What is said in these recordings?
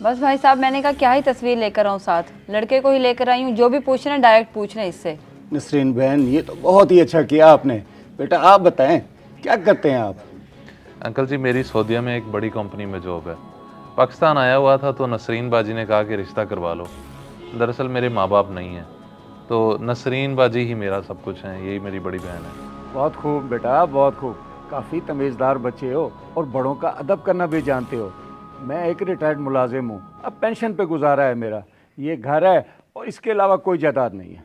बस भाई साहब, मैंने कहा क्या ही तस्वीर लेकर आऊँ साथ, लड़के को ही लेकर आई हूँ। जो भी पूछना डायरेक्ट पूछना इससे। नसरीन बहन, ये तो बहुत ही अच्छा किया आपने। बेटा आप बताएं, क्या करते हैं आप? अंकल जी, मेरी सऊदीया में एक बड़ी कंपनी में जॉब है। पाकिस्तान आया हुआ था तो नसरीन बाजी ने कहा कि रिश्ता करवा लो। दरअसल मेरे माँ बाप नहीं हैं, तो नसरीन बाजी ही मेरा सब कुछ है, यही मेरी बड़ी बहन है। बहुत खूब बेटा, बहुत खूब। काफ़ी तमीज़दार बच्चे हो और बड़ों का अदब करना भी जानते हो। मैं एक रिटायर्ड मुलाजिम हूँ, अब पेंशन पे गुजारा है मेरा। ये घर है और इसके अलावा कोई जायदाद नहीं है।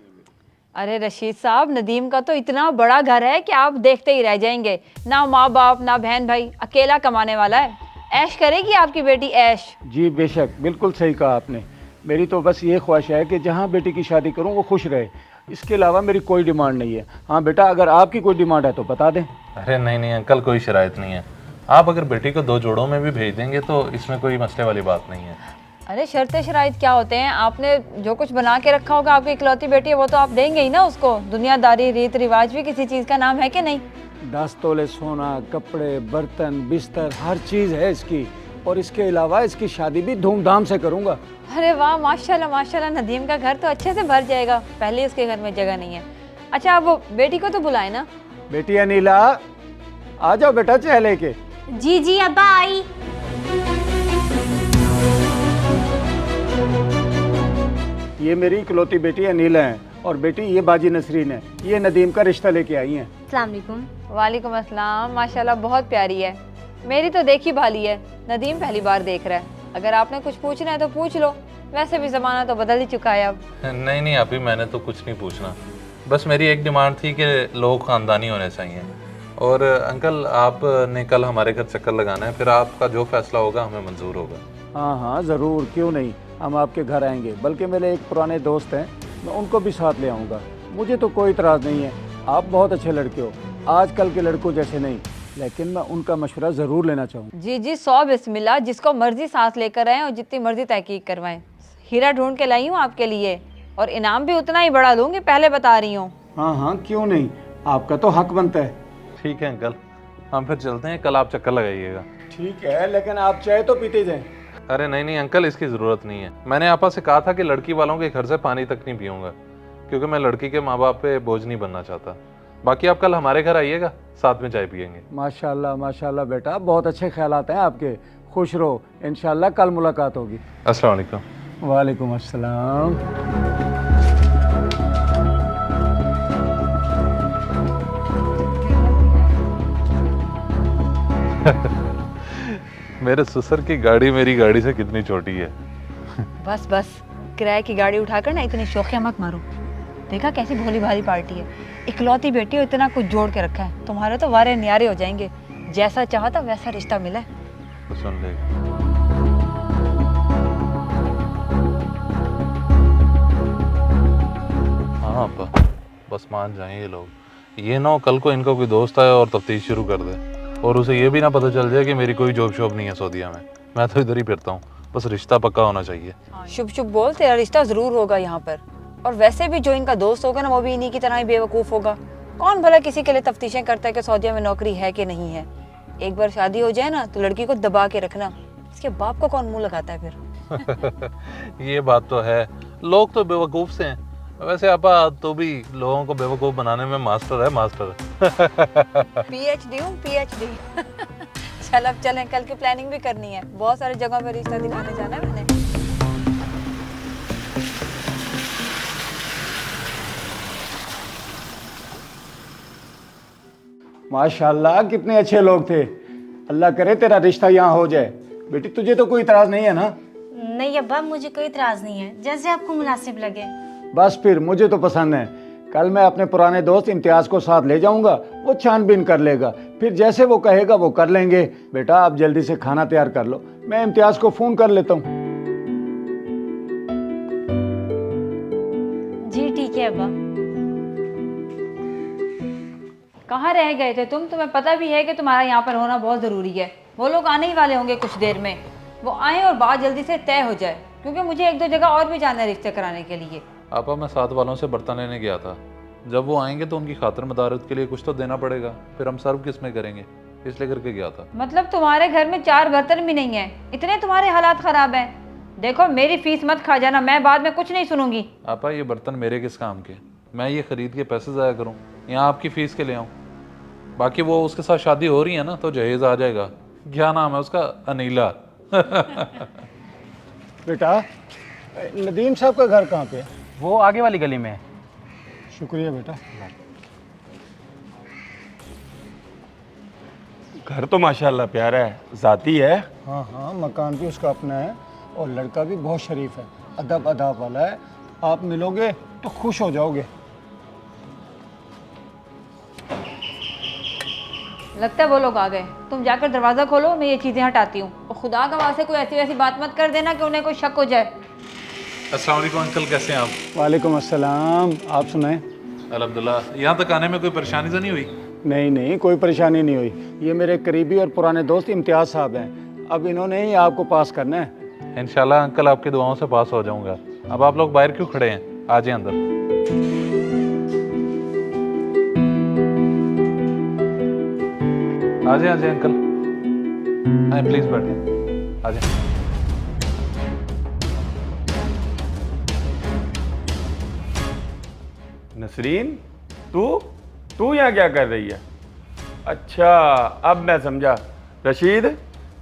अरे रशीद साहब, नदीम का तो इतना बड़ा घर है कि आप देखते ही रह जाएंगे। ना माँ बाप ना बहन भाई, अकेला कमाने वाला है। ऐश करेगी आपकी बेटी, ऐश। जी बेशक, बिल्कुल सही कहा आपने। मेरी तो बस ये ख्वाहिश है कि जहाँ बेटी की शादी करूँ वो खुश रहे। इसके अलावा मेरी कोई डिमांड नहीं है। हाँ बेटा, अगर आपकी कोई डिमांड है तो बता दें। अरे नहीं नहीं अंकल, कोई शराइत नहीं है। आप अगर बेटी को 2 जोड़ों में भी भेज देंगे तो इसमें कोई मसले वाली बात नहीं है। अरे शर्त शराइत क्या होते हैं? आपने जो कुछ बना के रखा होगा, आपकी इकलौती बेटी है, वो तो आप देंगे ही ना उसको। दुनियादारी रीत रिवाज भी किसी चीज़ का नाम है कि नहीं? 10 तोले सोना, कपड़े, बर्तन, बिस्तर, हर चीज़ है इसकी। और इसके अलावा इसकी शादी भी धूमधाम से करूँगा। अरे वाह, माशाल्लाह माशाल्लाह, नदीम का घर तो अच्छे से भर जाएगा। पहले उसके घर में जगह नहीं है। अच्छा, अब वो बेटी को तो बुलाए ना। बेटी अनीला, आ जाओ बेटा चाय लेके। जी जी अब्बा आई। ये मेरी इकलौती बेटी अनीला है और बेटी ये बाजी नसरीन है। ये नदीम का रिश्ता लेके आई हैं। अस्सलाम वालेकुम। वालेकुम अस्सलाम। माशाल्लाह बहुत प्यारी है। मेरी तो देखी भाली है, नदीम पहली बार देख रहा है। अगर आपने कुछ पूछना है तो पूछ लो, वैसे भी ज़माना तो बदल ही चुका है अब। नहीं नहीं अभी मैंने तो कुछ नहीं पूछना। बस मेरी एक डिमांड थी कि लोग ख़ानदानी होने चाहिए। और अंकल, आपने कल हमारे घर चक्कर लगाना है, फिर आपका जो फैसला होगा हमें मंजूर होगा। हाँ हाँ ज़रूर, क्यों नहीं, हम आपके घर आएंगे। बल्कि मेरे एक पुराने दोस्त हैं, मैं उनको भी साथ ले आऊँगा। मुझे तो कोई इतराज़ नहीं है। आप बहुत अच्छे लड़के हो, आजकल के लड़कों जैसे नहीं। लेकिन मैं उनका मशवरा ज़रूर लेना चाहूँगा। जी जी, 100 बिस्मिल्लाह। जिसको मर्जी साथ लेकर आएँ और जितनी मर्जी तहकीक करवाएं। हीरा ढूंढ के लाई हूँ आपके लिए, और इनाम भी उतना ही बड़ा दूंगी, पहले बता रही हूँ। हाँ हाँ क्यों नहीं, आपका तो हक बनता है। ठीक है अंकल, हम फिर चलते हैं। कल आप चक्कर लगाइएगा। ठीक है, लेकिन आप चाय तो पीते जाएं। अरे नहीं नहीं अंकल, इसकी ज़रूरत नहीं है। मैंने आपा से कहा था कि लड़की वालों के घर से पानी तक नहीं पीऊँगा, क्योंकि मैं लड़की के माँ बाप पे बोझ नहीं बनना चाहता। बाकी आप कल हमारे घर आइएगा, साथ में चाय पियेंगे। माशाल्लाह माशाल्लाह बेटा, बहुत अच्छे ख्यालात हैं आपके। खुश रहो, इंशाल्लाह कल मुलाकात होगी। अस्सलाम वालेकुम। वालेकुम अस्सलाम। मेरे ससुर की गाड़ी मेरी गाड़ी से कितनी छोटी है। बस बस, किराए की गाड़ी उठाकर ना इतनी शौकिया मत मारो। देखा कैसी भोली भाली पार्टी है। इकलौती बेटी हो, इतना कुछ जोड़ के रखा है। तुम्हारे तो वारे न्यारे हो जाएंगे। जैसा चाहा था वैसा रिश्ता मिला है। तो सुन लेगा। हाँ अपा, बस मान जाएं ये लोग। ये ना हो कल को इनका कोई दोस्त आए और तफ्तीश शुरू कर दे, और उसे ये भी ना पता चल जाए कि मेरी कोई जॉब शॉब नहीं है सऊदीया में। मैं तो इधर ही फिरता हूँ, बस रिश्ता पक्का होना चाहिए। शुभ शुभ बोल, तेरा रिश्ता जरूर होगा यहाँ पर। और वैसे भी जो इनका दोस्त होगा ना, वो भी इन्हीं की तरह ही बेवकूफ़ होगा। कौन भला किसी के लिए तफ्तीशें करता है कि सऊदीया में नौकरी है कि नहीं है। एक बार शादी हो जाए ना तो लड़की को दबा के रखना। इसके बाप को कौन मुंह लगाता है फिर? ये बात तो है, लोग तो बेवकूफ़ से हैं। वैसे आपा तो भी लोगों को बेवकूफ़ बनाने में मास्टर है, मास्टर। पीएचडी हूँ, पीएचडी। चल अब चलें, कल की प्लानिंग भी करनी है। बहुत सारी जगहों पर रिश्ता दिखाने जाना है मैंने। माशाल्लाह कितने अच्छे लोग थे। अल्लाह करे तेरा रिश्ता यहाँ हो जाए। बेटी तुझे तो कोई इतराज़ नहीं है ना? नहीं अब्बा, मुझे कोई इतराज नहीं है, जैसे आपको मुनासिब लगे। बस फिर मुझे तो पसंद है। कल मैं अपने पुराने दोस्त इम्तियाज़ को साथ ले जाऊंगा, वो छानबीन कर लेगा। फिर जैसे वो कहेगा वो कर लेंगे। बेटा आप जल्दी से खाना तैयार कर लो, मैं इम्तियाज़ को फ़ोन कर लेता हूँ। जी ठीक है अब्बा। कहाँ रह गए थे तुम? तुम्हें पता भी है कि तुम्हारा यहाँ पर होना बहुत ज़रूरी है। वो लोग आने ही वाले होंगे कुछ देर में। वो आए और बात जल्दी से तय हो जाए, क्योंकि मुझे 1-2 जगह और भी जाना है रिश्ते कराने के लिए। आपा मैं साथ वालों से बर्तन लेने गया था। जब वो आएंगे तो उनकी खातिर मदारत के लिए कुछ तो देना पड़ेगा, फिर हम सर्व किस में करेंगे, इसलिए करके गया था। मतलब तुम्हारे घर में 4 बर्तन भी नहीं है? इतने तुम्हारे हालात ख़राब हैं? देखो मेरी फीस मत खा जाना, मैं बाद में कुछ नहीं सुनूंगी। आपा ये बर्तन मेरे किस काम के? मैं ये खरीद के पैसे ज़ाया करूँ यहाँ आपकी फ़ीस के ले आऊँ? बाकी वो उसके साथ शादी हो रही है ना, तो जहेज़ आ जाएगा। क्या नाम है उसका? अनीला। बेटा, नदीम साहब का घर कहाँ पे है? वो आगे वाली गली में है। शुक्रिया बेटा। घर तो माशाल्लाह प्यारा है, ज़ाती है। हाँ हाँ, मकान भी उसका अपना है और लड़का भी बहुत शरीफ है, अदब अदाब वाला है। आप मिलोगे तो खुश हो जाओगे। लगता है वो लोग आ गए। तुम जाकर दरवाज़ा खोलो, मैं ये चीज़ें हटाती हूँ। और खुदा का वास्ते कोई ऐसी वैसी बात मत कर देना कि उन्हें कोई शक हो जाए। अस्सलाम वालेकुम अंकल, कैसे हैं आप? वालेकुम अस्सलाम। आप सुनाएं? अल्हम्दुलिल्लाह। यहाँ तक आने में कोई परेशानी तो नहीं हुई? नहीं नहीं, कोई परेशानी नहीं हुई। ये मेरे करीबी और पुराने दोस्त इम्तियाज़ साहब हैं। अब इन्होंने ही आपको पास करना है। इंशाल्लाह अंकल, आपकी दुआओं से पास हो जाऊंगा। अब आप लोग बाहर क्यों खड़े हैं? आ जाए अंदर। आ जाए अंकल। हाँ प्लीज बैठिए, आ जाए। नसरीन, तू यहाँ क्या कर रही है? अच्छा, अब मैं समझा। रशीद,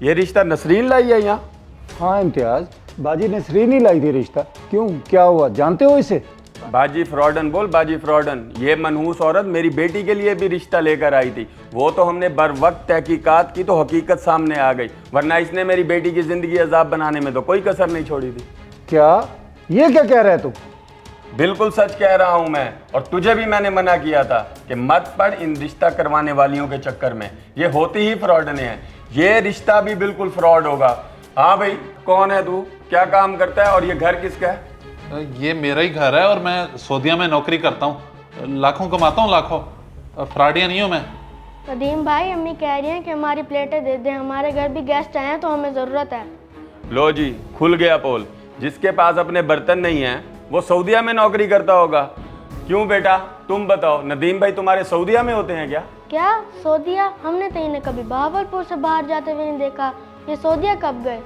ये रिश्ता नसरीन लाई है यहाँ? हाँ इम्तियाज़, बाजी नसरीन ही लाई थी रिश्ता। क्यों, क्या हुआ, जानते हो इसे? बाजी फ्रॉडन बोल, बाजी फ्रॉडन। ये मनहूस औरत मेरी बेटी के लिए भी रिश्ता लेकर आई थी। वो तो हमने बर वक्त तहकीकात की तो हकीकत सामने आ गई, वरना इसने मेरी बेटी की ज़िंदगी अजाब बनाने में तो कोई कसर नहीं छोड़ी थी। क्या, ये क्या कह रहे तू? बिल्कुल सच कह रहा हूं मैं, और तुझे भी मैंने मना किया था कि मत पड़ इन रिश्ता करवाने वालियों के चक्कर में। ये होती ही फ्रॉडने हैं। ये रिश्ता भी बिल्कुल फ्रॉड होगा। हाँ भाई, कौन है तू, क्या काम करता है और ये घर किसका है? ये मेरा ही घर है और मैं सऊदीया में नौकरी करता हूँ, लाखों कमाता हूँ, लाखों। फ्रॉडिया नहीं हूँ मैं। नदीम भाई, अम्मी कह रही हैं कि हमारी प्लेटें दे दें, हमारे घर भी गेस्ट आए हैं तो हमें ज़रूरत है। लो जी, खुल गया पोल। जिसके पास अपने बर्तन नहीं हैं वो सऊदीया में नौकरी करता होगा। क्यों बेटा, तुम बताओ, नदीम भाई तुम्हारे सऊदीया में होते हैं क्या? क्या सऊदीया? हमने तो इन्हें कभी बहावलपुर से बाहर जाते हुए नहीं देखा। ये सऊदीया कब गए?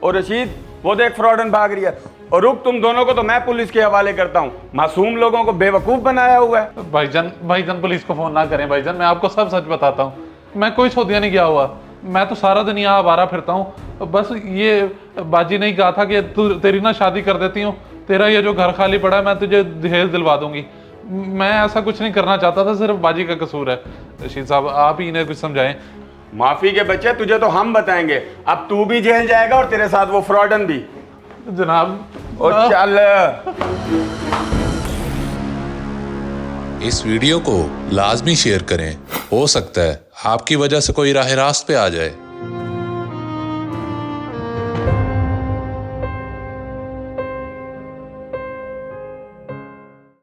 और रशीद, वो देख फ्रॉडन भाग रही है। और रुक, तुम दोनों को तो मैं पुलिस के हवाले करता हूँ। मासूम लोगों को बेवकूफ़ बनाया हुआ है। भाईजान पुलिस को फोन ना करें भाईजान, मैं आपको सब सच बताता हूँ। मैं कोई सऊदीया नहीं गया हुआ, मैं तो सारा दिन यहाँ आवारा फिरता हूँ। बस ये बाजी ने कहा था कि तू तेरी ना शादी कर देती हूँ, तेरा ये जो घर खाली पड़ा है मैं तुझे दहेज दिलवा दूंगी। मैं ऐसा कुछ नहीं करना चाहता था, सिर्फ बाजी का कसूर है। रशीद साहब, आप ही इन्हें कुछ समझाएं। माफी के बच्चे, तुझे तो हम बताएंगे। अब तू भी जेल जाएगा और तेरे साथ वो फ्रॉडन भी। जनाब और चल। इस वीडियो को लाजमी शेयर करें। हो सकता है आपकी वजह से कोई राह रास्त पे आ जाए।